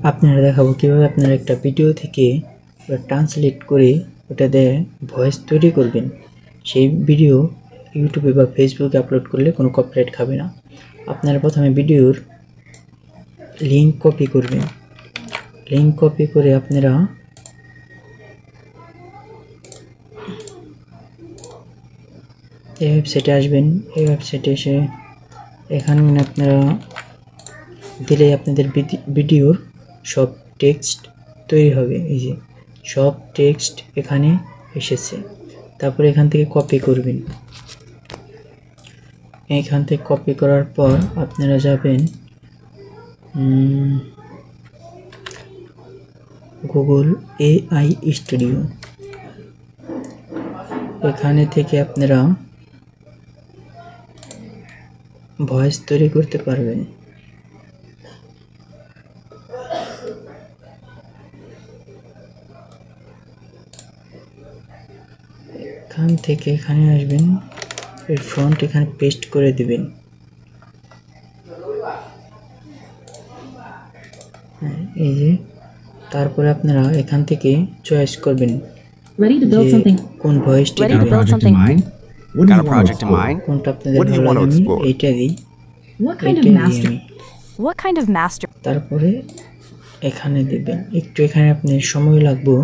আপনারা দেখাবো কিভাবে আপনারা একটা ভিডিও থেকে ট্রান্সলেট করে ওটাতে ভয়েস তৈরি করবেন। সেই ভিডিও ইউটিউবে বা ফেসবুকে আপলোড করলে কোনো কপিরাইট খাবে না। আপনারা প্রথমে ভিডিওর লিঙ্ক কপি করবেন। লিঙ্ক কপি করে আপনারা এই ওয়েবসাইটে আসবেন। এই ওয়েবসাইটে এসে এখানে আপনারা দিলে আপনাদের ভিডিওর সব টেক্সট তৈরি হবে। এই যে সব টেক্সট এখানে এসেছে। তারপরে এখান থেকে কপি করবেন। এখান থেকে কপি করার পর আপনারা যাবেন গুগল AI স্টুডিও। এখানে থেকে আপনারা ভয়েস তৈরি করতে পারবেন। এখান থেকে এখানে আসবেন, এর ফ্রন্ট এখানে পেস্ট করে দিবেন। এই যে তারপরে আপনারা এখান থেকে চয়েস করবেন কোন ভয়েসটি দিবেন। Got a project in mind? কোনটা আপনাদের What do you ভালো want to লাগে explore? এইটা দিই। What kind of master? তারপরে এখানে দিবেন। একটু এখানে আপনার সময় লাগবে,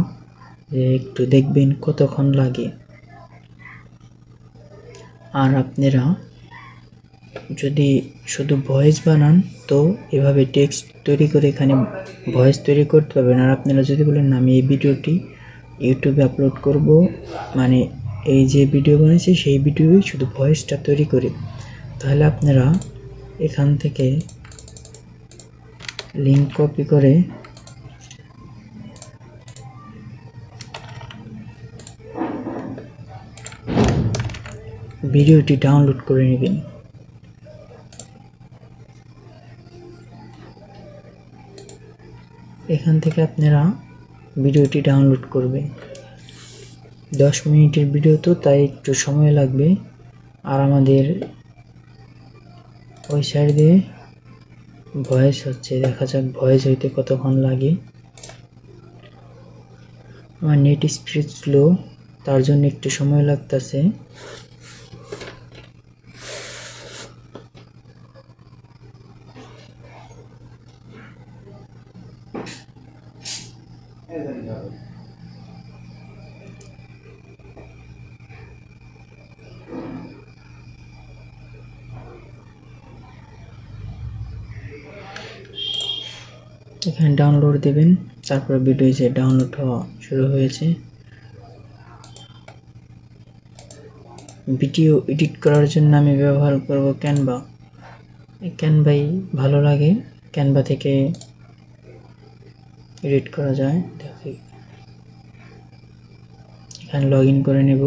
যে একটু দেখবেন কতক্ষণ লাগে। আর আপনারা যদি শুধু ভয়েস বানান তো এভাবে টেক্সট তৈরি করে এখানে ভয়েস তৈরি করতে পারবেন। আর আপনারা যদি বলেন না আমি এই ভিডিওটি ইউটিউবে আপলোড করব, মানে এই যে ভিডিও বানিয়েছি সেই ভিডিওই শুধু ভয়েসটা তৈরি করে, তাহলে আপনারা এখান থেকে লিঙ্ক কপি করে ভিডিওটি ডাউনলোড করে নেবেন। এখান থেকে আপনারা ভিডিওটি ডাউনলোড করবেন। 10 মিনিটের ভিডিও তো, তাই একটু সময় লাগবে। আর আমাদের ওই সাইড দিয়ে ভয়েস হচ্ছে, দেখা যাক ভয়েস হইতে কতক্ষণ লাগে। আমার নেট স্পিড স্লো, তার জন্য একটু সময় লাগতেছে। এখানে ডাউনলোড দেবেন, তারপর ভিডিও যে ডাউনলোড হওয়া শুরু হয়েছে। ভিডিও এডিট করার জন্য আমি ব্যবহার করব ক্যানভা। ক্যানভাই ভালো লাগে, ক্যানভা থেকে এডিট করা যায়। দেখি এখানে লগ ইন করে নেব।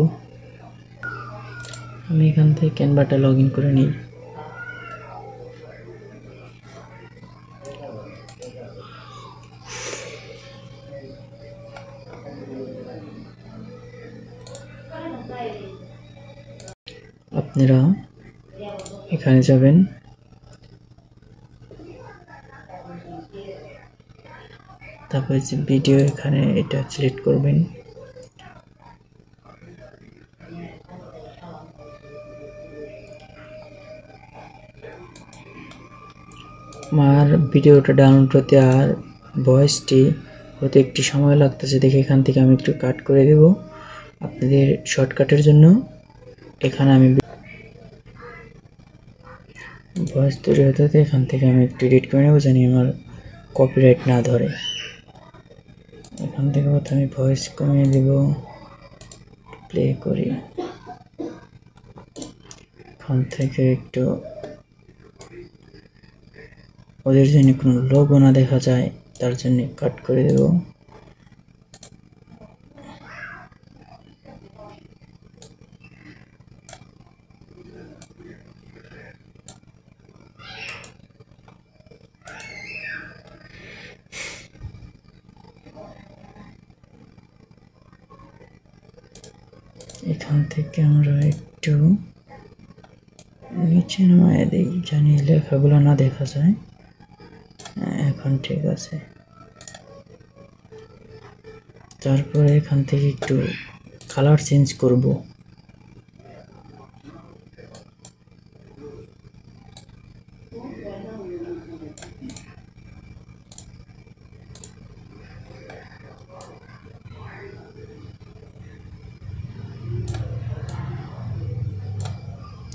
আমি এখান থেকে ক্যানভাটা লগ ইন করে নিই। আপনারা এখানে যাবেন, তারপরে যে ভিডিও এখানে এটা সিলেক্ট করবেন। আমার ভিডিওটা ডাউনলোড হতে আর ভয়েসটি হতে একটু সময় লাগতেছে, দেখে এখান থেকে আমি একটু কাট করে দেব আপনাদের শর্টকাটের জন্য। এখানে আমি ভয়েস তৈরি হতে হতে এখান থেকে আমি একটু এডিট করে নেব, জানি আমার কপিরাইট না ধরে। এখান থেকে প্রথমে ভয়েস কমিয়ে দেব, প্লে করি। এখান থেকে একটু ওদের জন্য কোনো লোগো না দেখা যায় তার জন্য কাট করে দেব। এখান থেকে আমরা একটু নিচে নামায় দিই, জানি লেখাগুলো না দেখা যায়। এখন ঠিক আছে। তারপরে এখান থেকে একটু কালার চেঞ্জ করব।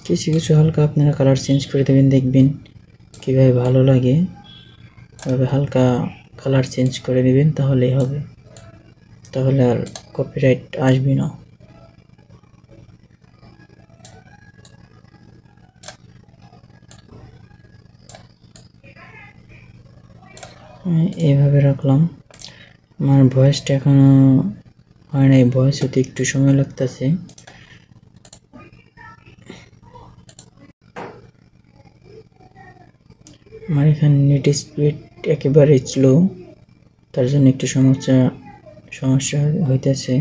কিছু কিছু হালকা আপনারা কালার চেঞ্জ করে দেবেন, দেখবেন কীভাবে ভালো লাগে। তবে হালকা কালার চেঞ্জ করে দেবেন, তাহলেই হবে, তাহলে আর কপিরাইট আসবে না। এইভাবে রাখলাম। আমার ভয়েসটা এখনো হয় নাই, ভয়েস হতে একটু সময় লাগতেছে। আমার এখানে নেট স্পিড একেবারে স্লো, তার জন্য একটু সমস্যা হইতেছে।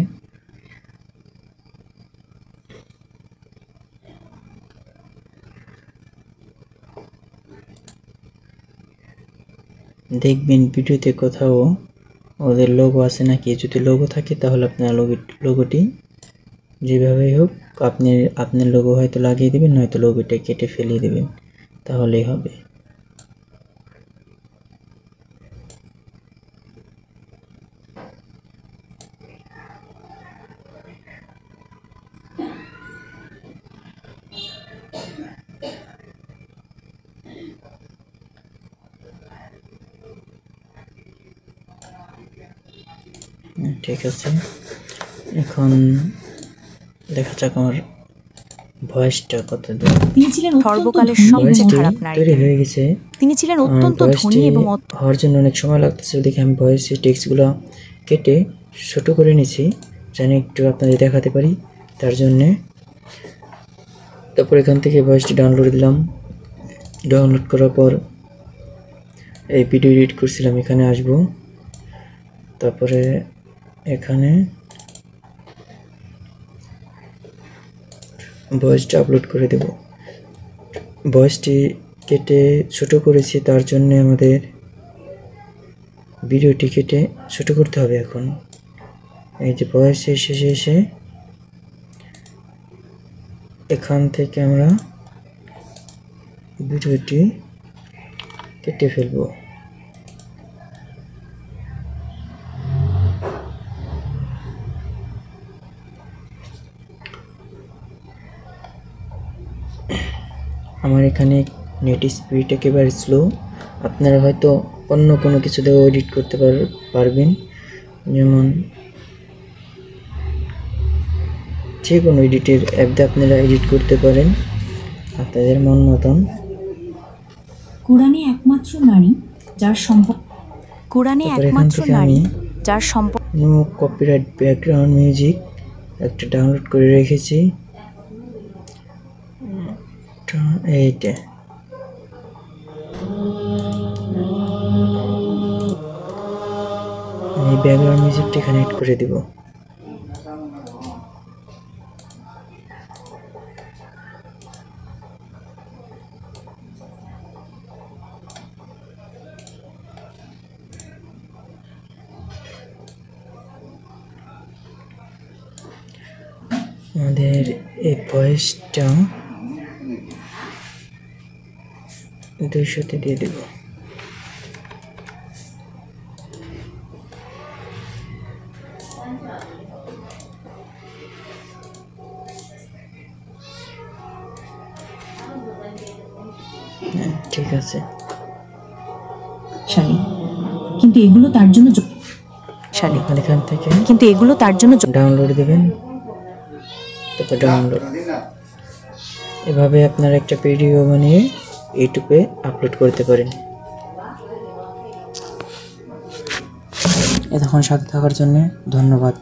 দেখবেন ভিডিওতে কোথাও ওদের লোগো আছে নাকি, যদি লোগো থাকে তাহলে আপনার লোগোটি যেভাবেই হোক আপনার লোগো হয়তো লাগিয়ে দেবেন, নয়তো লোগোটা কেটে ফেলিয়ে দেবেন, তাহলেই হবে। ঠিক আছে, এখন দেখা যাক আমার ভয়েসটা কত দূর। তিনি ছিলেন সর্বকালের সবচেয়ে খারাপ নারী। তৈরি হয়ে গেছে। তিনি ছিলেন অত্যন্ত ধনী এবং হওয়ার জন্য অনেক সময় লাগতেছে, দেখে আমি ভয়েসের টেক্সটগুলো কেটে ছোট করে নিয়েছি, যেন একটু আপনাদের দেখাতে পারি, তার জন্যে। তারপর এখান থেকে ভয়েসটি ডাউনলোড দিলাম। ডাউনলোড করার পর এই ভিডিও এডিট করছিলাম, এখানে আসব। তারপরে এখানে ভয়েসটা আপলোড করে দেব। ভয়েসটি কেটে ছোট করেছি, তার জন্য আমাদের ভিডিওটি কেটে ছোট করতে হবে। এখন এই যে ভয়েসের শেষে এসে এখান থেকে আমরা ভিডিওটি কেটে ফেলবো। আমার এখানে নেট স্পিড একেবারে স্লো, আপনারা হয়তো অন্য কোনো কিছু দিয়েও এডিট করতে পারবেন, যেমন যে কোনো এডিটের অ্যাপ দিয়ে আপনারা এডিট করতে পারেন আপনাদের মন মতন। কোরআনে একমাত্র নারী যার সম্পর্ক কোরআনে একমাত্র নারী যার সম্পর্ক নো কপিরাইট ব্যাকগ্রাউন্ড মিউজিক একটা ডাউনলোড করে রেখেছি। এইটা আমি ব্যাকগ্রাউন্ড মিউজিকটা এখানে এড করে দিব। আমাদের এই ভয়েসটা 200-তে দিয়ে দেব। ঠিক আছে, কিন্তু এগুলো তার জন্য এখান থেকে কিন্তু এগুলো তার জন্য ডাউনলোড দেবেন। তারপর ডাউনলোড, এভাবে আপনারা একটা ভিডিও বানিয়ে ইউটিউবে আপলোড করতে পারেন। এতক্ষণ সাথে থাকার জন্য ধন্যবাদ।